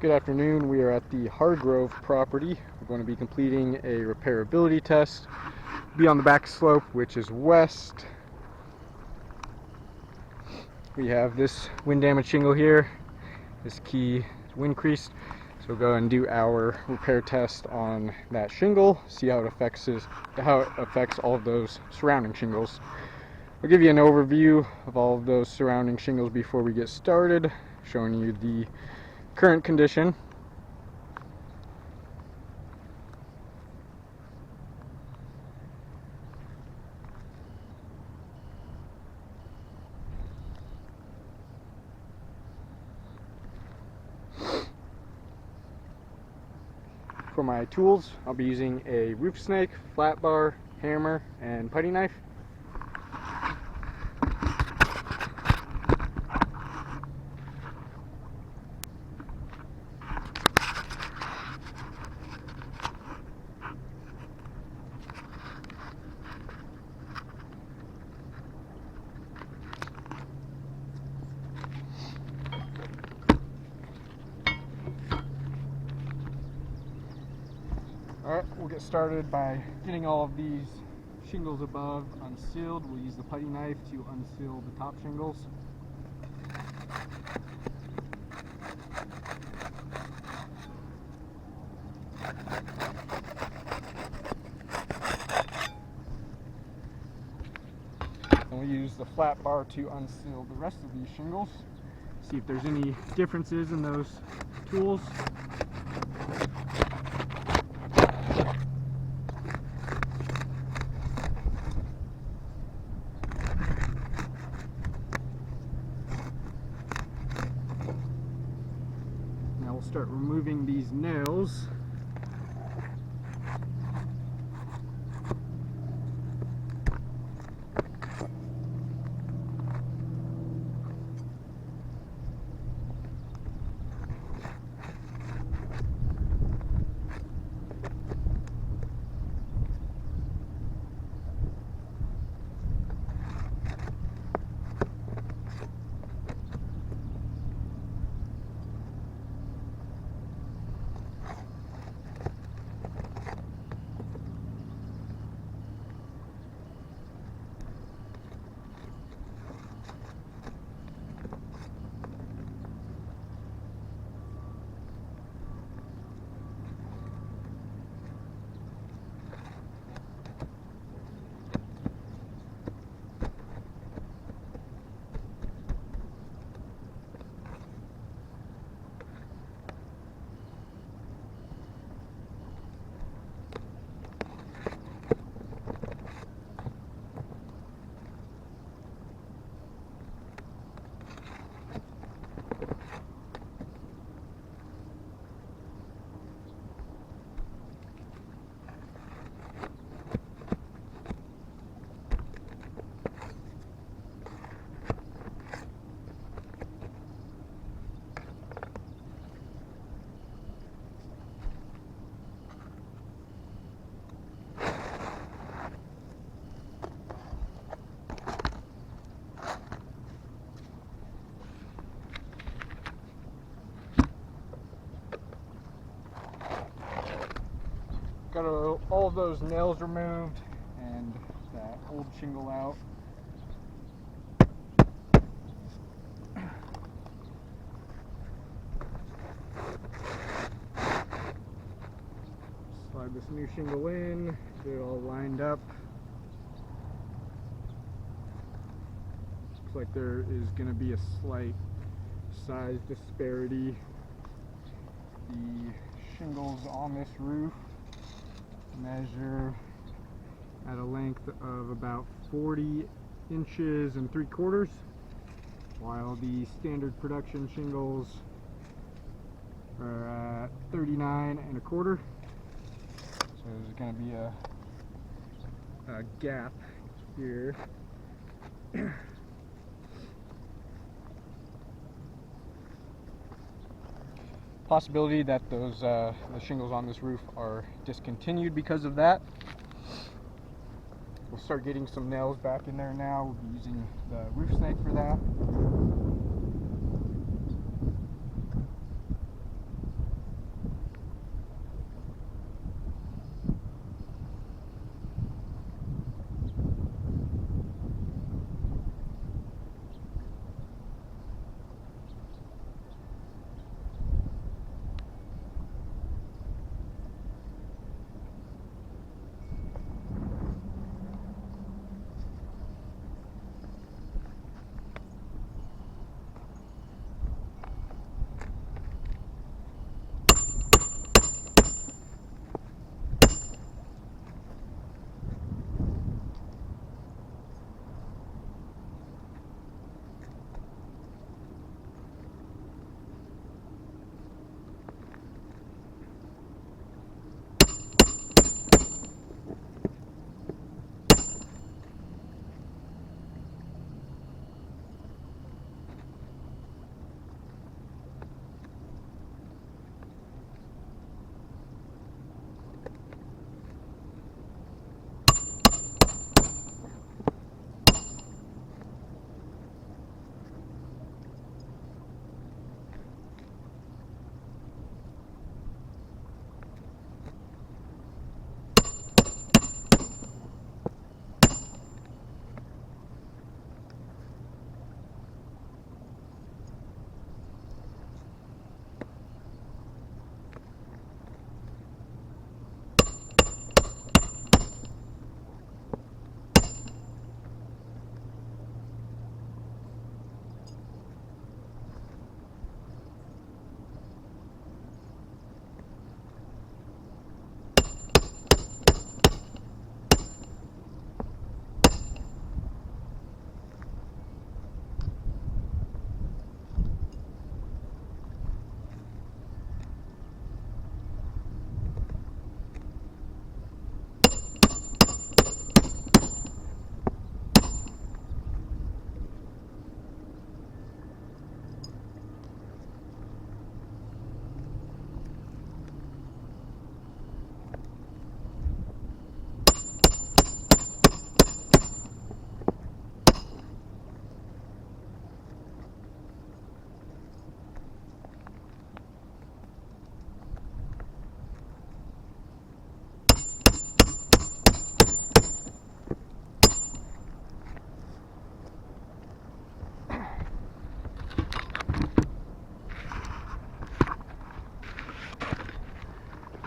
Good afternoon. We are at the Hargrove property. We're going to be completing a repairability test. Be on the back slope, which is west. We have this wind damage shingle here. This key is wind creased. So we'll go and do our repair test on that shingle, see how it affects all of those surrounding shingles. I'll give you an overview of all of those surrounding shingles before we get started, showing you the current condition. For my tools, I'll be using a roof snake, flat bar, hammer, and putty knife. Alright, we'll get started by getting all of these shingles above unsealed. We'll use the putty knife to unseal the top shingles. And we'll use the flat bar to unseal the rest of these shingles. See if there's any differences in those tools. Now we'll start removing these nails. Got all of those nails removed and that old shingle out. Slide this new shingle in, get it all lined up. Looks like there is going to be a slight size disparity. The shingles on this roof measure at a length of about 40 inches and 3/4, while the standard production shingles are at 39 1/4. So there's going to be a gap here. Possibility that those the shingles on this roof are discontinued because of that. We'll start getting some nails back in there now. We'll be using the roof snake for that.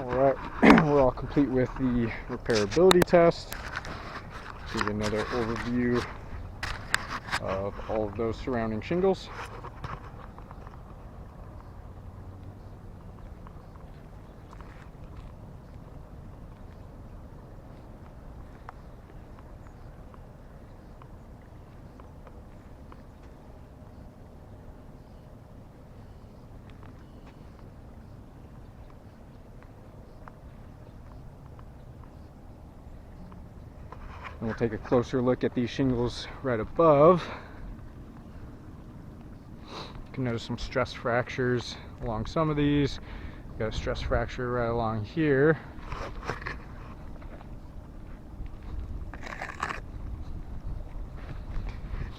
Alright, we're all complete with the repairability test. Give you another overview of all of those surrounding shingles. And we'll take a closer look at these shingles right above. You can notice some stress fractures along some of these. Got a stress fracture right along here.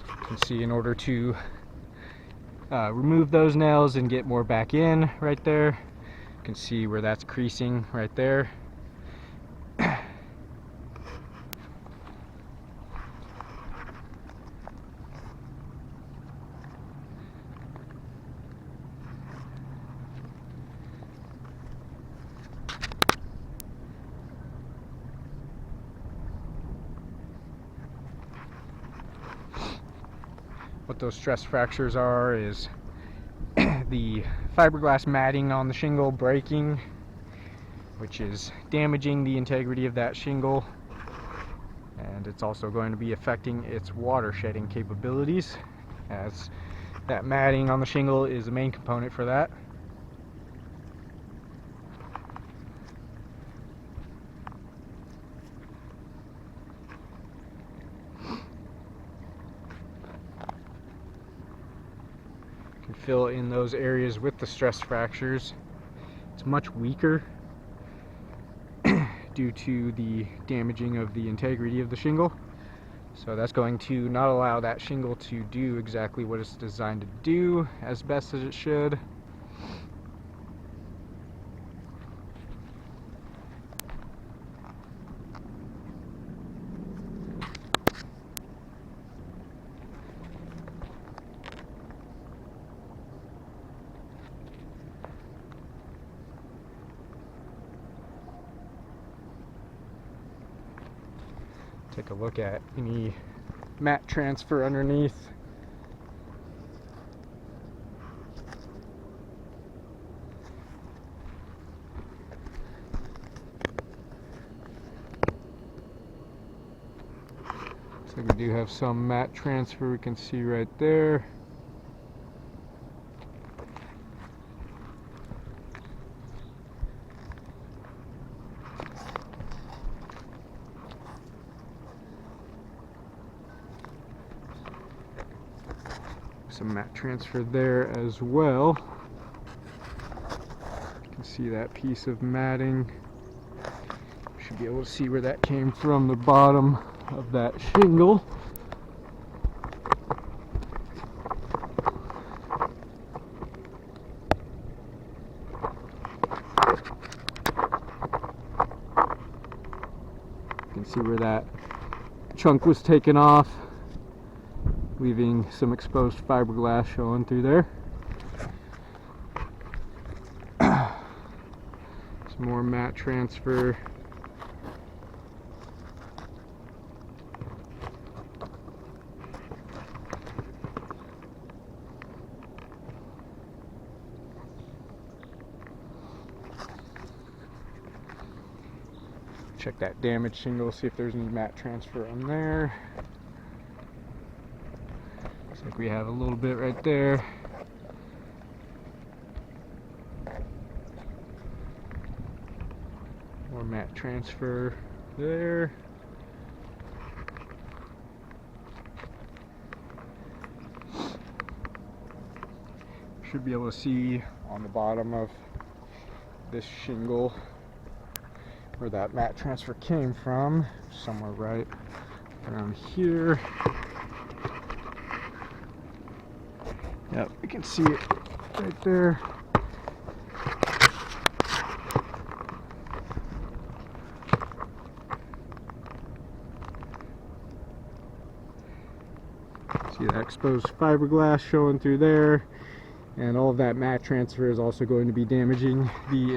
You can see in order to remove those nails and get more back in right there, you can see where that's creasing right there. What those stress fractures are is the fiberglass matting on the shingle breaking, which is damaging the integrity of that shingle, and it's also going to be affecting its water shedding capabilities, as that matting on the shingle is the main component for that. Can fill in those areas with the stress fractures. It's much weaker due to the damaging of the integrity of the shingle. So that's going to not allow that shingle to do exactly what it's designed to do as best as it should. Take a look at any mat transfer underneath. So we do have some mat transfer, we can see right there. Some mat transfer there as well. You can see that piece of matting. You should be able to see where that came from, the bottom of that shingle. You can see where that chunk was taken off, leaving some exposed fiberglass showing through there. Some more mat transfer. Check that damaged shingle, see if there's any mat transfer on there. Looks like we have a little bit right there. More mat transfer there. Should be able to see on the bottom of this shingle where that mat transfer came from, somewhere right around here. Yep, you can see it right there. See that exposed fiberglass showing through there, and all of that mat transfer is also going to be damaging the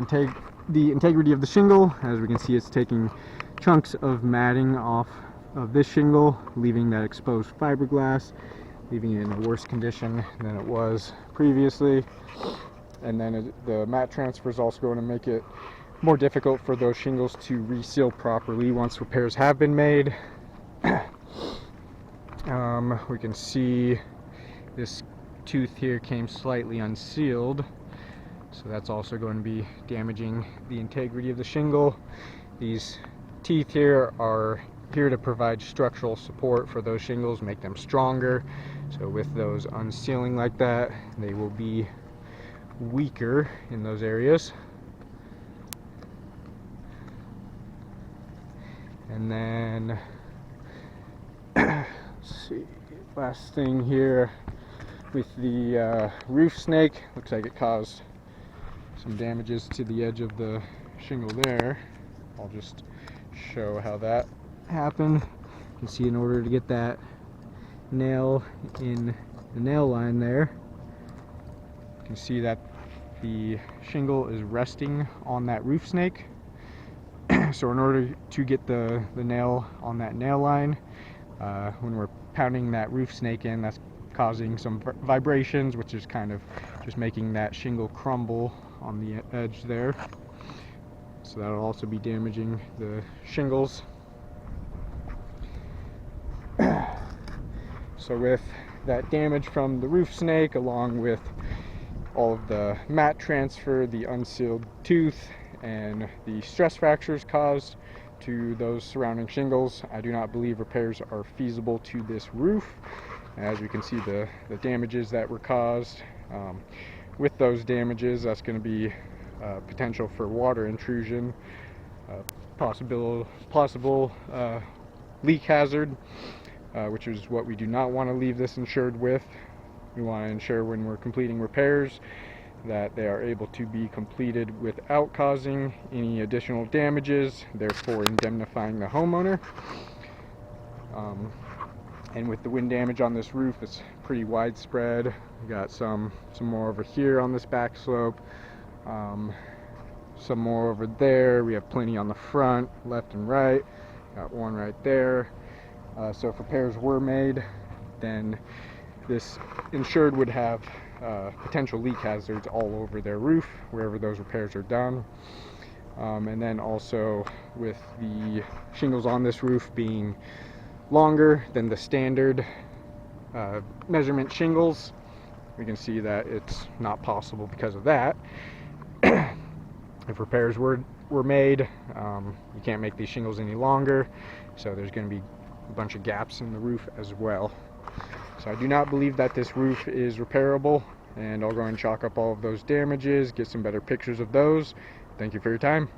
the integrity of the shingle. As we can see, it's taking chunks of matting off of this shingle, leaving that exposed fiberglass, leaving it in a worse condition than it was previously. And then the mat transfer is also going to make it more difficult for those shingles to reseal properly once repairs have been made. We can see this tooth here came slightly unsealed, so that's also going to be damaging the integrity of the shingle. These teeth here are here to provide structural support for those shingles, make them stronger. So with those unsealing like that, they will be weaker in those areas. And then let's see, last thing here with the roof snake, looks like it caused some damages to the edge of the shingle there. I'll just show how that happened. You can see in order to get that nail in the nail line there, you can see that the shingle is resting on that roof snake. So in order to get the nail on that nail line, when we're pounding that roof snake in, that's causing some vibrations, which is kind of just making that shingle crumble on the edge there. So that'll also be damaging the shingles. So with that damage from the roof snake, along with all of the mat transfer, the unsealed tooth, and the stress fractures caused to those surrounding shingles, I do not believe repairs are feasible to this roof. As you can see, the damages that were caused. With those damages, that's going to be potential for water intrusion, possible leak hazard, which is what we do not want to leave this insured with. We want to ensure when we're completing repairs that they are able to be completed without causing any additional damages, therefore indemnifying the homeowner. And with the wind damage on this roof, it's pretty widespread. We got some more over here on this back slope, some more over there. We have plenty on the front, left and right. Got one right there. So if repairs were made, then this insured would have potential leak hazards all over their roof wherever those repairs are done. And then also with the shingles on this roof being longer than the standard measurement shingles, we can see that it's not possible because of that. If repairs were made, you can't make these shingles any longer, so there's going to be a bunch of gaps in the roof as well. So I do not believe that this roof is repairable, and I'll go and chalk up all of those damages, get some better pictures of those. Thank you for your time.